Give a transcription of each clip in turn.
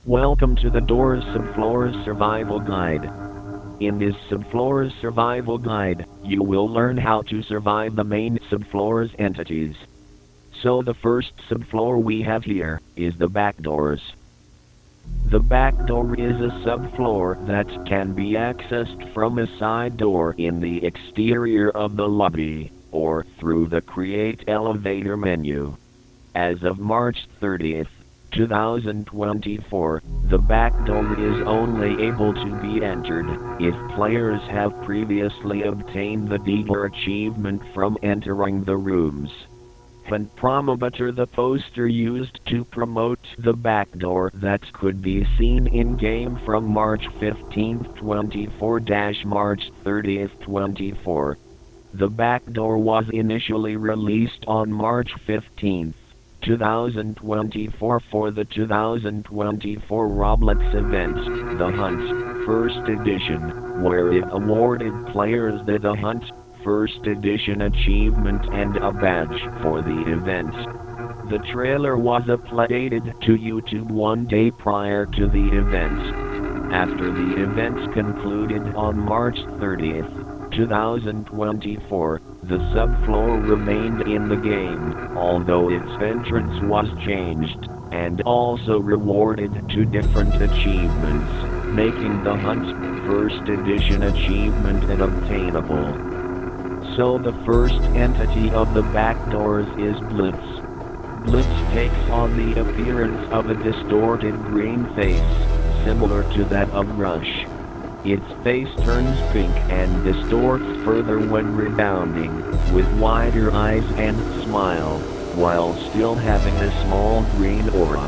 Welcome to the Doors Subfloors Survival Guide. In this Subfloors Survival Guide, you will learn how to survive the main subfloors entities. So the first subfloor we have here is the Backdoors. The backdoor is a subfloor that can be accessed from a side door in the exterior of the lobby, or through the Create Elevator menu. As of March 30th, 2024, the backdoor is only able to be entered if players have previously obtained the deed or achievement from entering the rooms. And promoter, the poster used to promote the backdoor that could be seen in-game from March 15, 24-March 30, 24. The backdoor was initially released on March 15, 2024 for the 2024 Roblox event, The Hunt, First Edition, where it awarded players the Hunt, First Edition achievement and a badge for the event. The trailer was uploaded to YouTube one day prior to the event. After the event concluded on March 30th, 2024, the subfloor remained in the game, although its entrance was changed, and also rewarded two different achievements, making the Hunt, First Edition achievement unobtainable. So the first entity of the backdoors is Blitz. Blitz takes on the appearance of a distorted green face, similar to that of Rush. Its face turns pink and distorts further when rebounding, with wider eyes and smile, while still having a small green aura.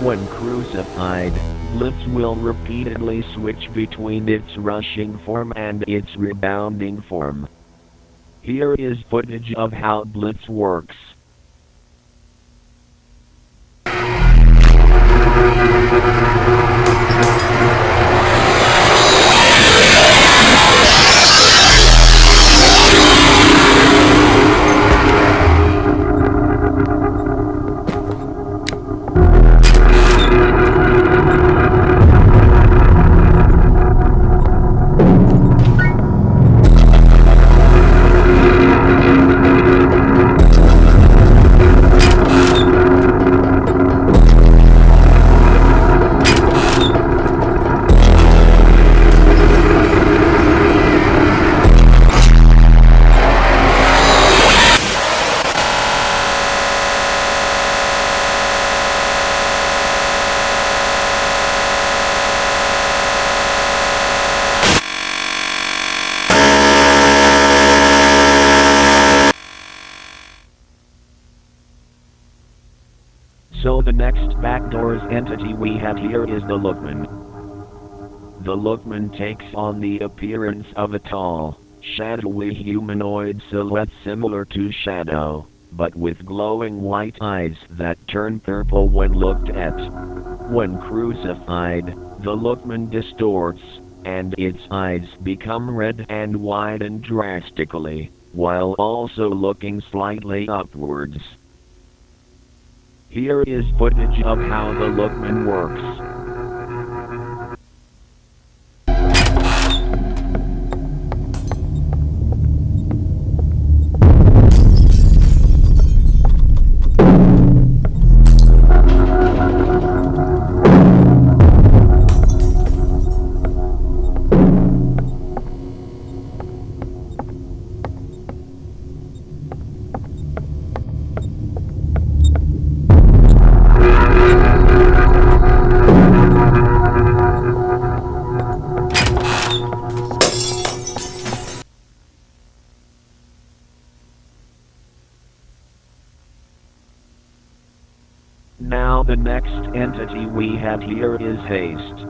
When crucified, Blitz will repeatedly switch between its rushing form and its rebounding form. Here is footage of how Blitz works. So the next backdoors entity we have here is the Lookman. The Lookman takes on the appearance of a tall, shadowy humanoid silhouette similar to Shadow, but with glowing white eyes that turn purple when looked at. When crucified, the Lookman distorts, and its eyes become red and widen drastically, while also looking slightly upwards. Here is footage of how the Lookman works. Now the next entity we have here is Haste.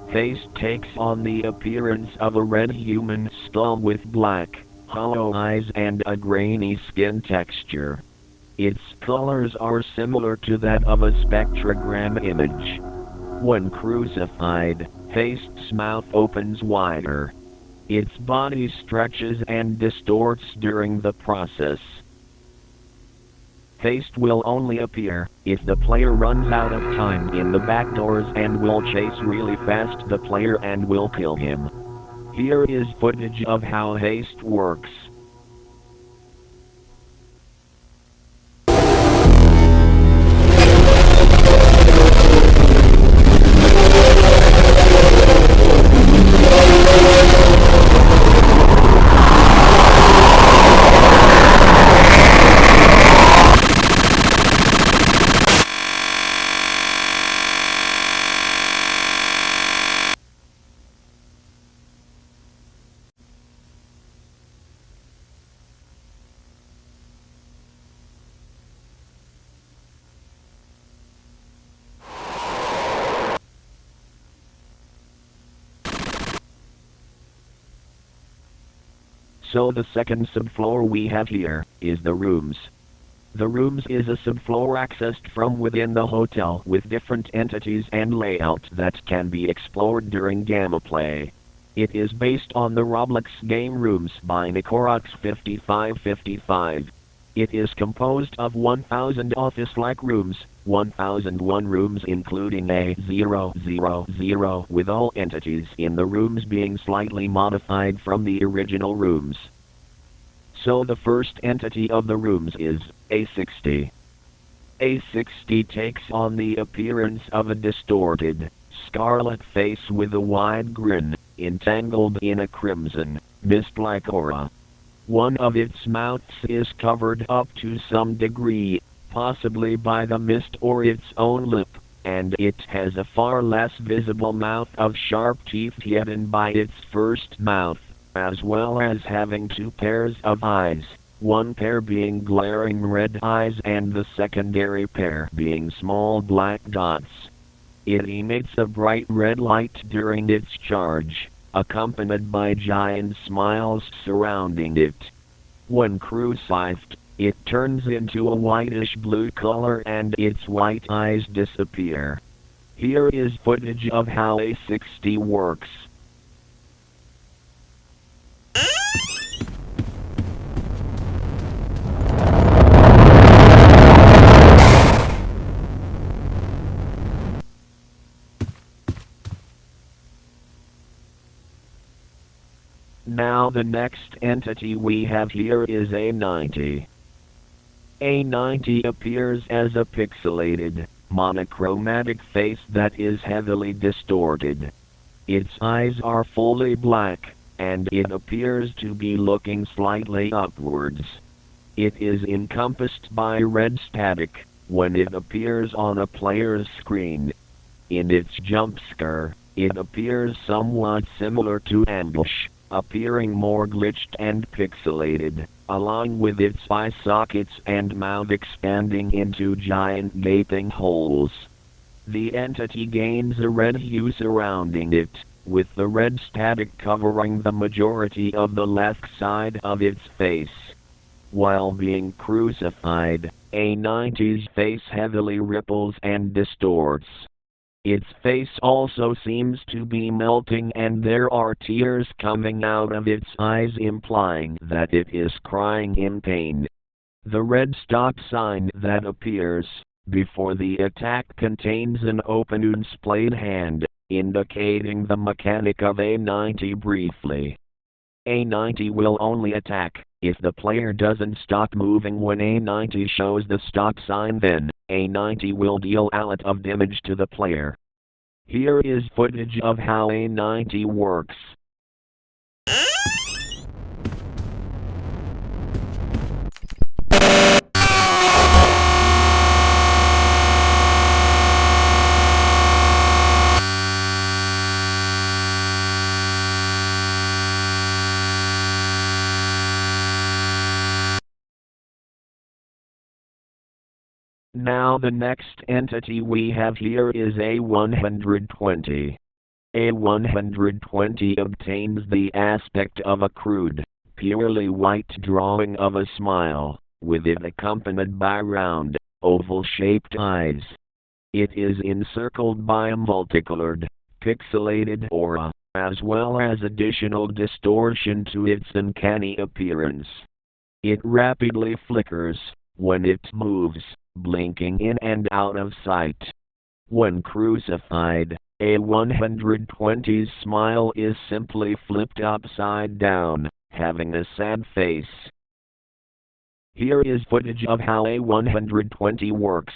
Haste takes on the appearance of a red human skull with black, hollow eyes and a grainy skin texture. Its colors are similar to that of a spectrogram image. When crucified, Haste's mouth opens wider. Its body stretches and distorts during the process. face will only appear if the player runs out of time in the backdoors and will chase really fast the player and will kill him. Here is footage of how haste works. So the second subfloor we have here is the rooms. The rooms is a subfloor accessed from within the hotel with different entities and layouts that can be explored during gameplay. It is based on the Roblox game Rooms by Nicorox5555. It is composed of 1000 office-like rooms, 1001 rooms including A000 with all entities in the rooms being slightly modified from the original rooms. So the first entity of the rooms is A60. A60 takes on the appearance of a distorted, scarlet face with a wide grin, entangled in a crimson, mist-like aura. One of its mouths is covered up to some degree, possibly by the mist or its own lip, and it has a far less visible mouth of sharp teeth hidden by its first mouth, as well as having two pairs of eyes, one pair being glaring red eyes and the secondary pair being small black dots. It emits a bright red light during its charge, accompanied by giant smiles surrounding it. When crucified, it turns into a whitish blue color and its white eyes disappear. Here is footage of how A60 works. Now the next entity we have here is A90. A90 appears as a pixelated, monochromatic face that is heavily distorted. Its eyes are fully black, and it appears to be looking slightly upwards. It is encompassed by red static when it appears on a player's screen. In its jump scare, it appears somewhat similar to Ambush, appearing more glitched and pixelated, along with its eye sockets and mouth expanding into giant gaping holes. The entity gains a red hue surrounding it, with the red static covering the majority of the left side of its face. While being crucified, A90's face heavily ripples and distorts. Its face also seems to be melting and there are tears coming out of its eyes implying that it is crying in pain. The red stop sign that appears before the attack contains an open unsplayed hand, indicating the mechanic of A90 briefly. A90 will only attack if the player doesn't stop moving when A90 shows the stop sign, then A90 will deal a lot of damage to the player. Here is footage of how A90 works. Now the next entity we have here is A120. A120 obtains the aspect of a crude, purely white drawing of a smile, with it accompanied by round, oval-shaped eyes. It is encircled by a multicolored, pixelated aura, as well as additional distortion to its uncanny appearance. It rapidly flickers, when it moves, blinking in and out of sight. When crucified, a 120's smile is simply flipped upside down, having a sad face. Here is footage of how a 120 works.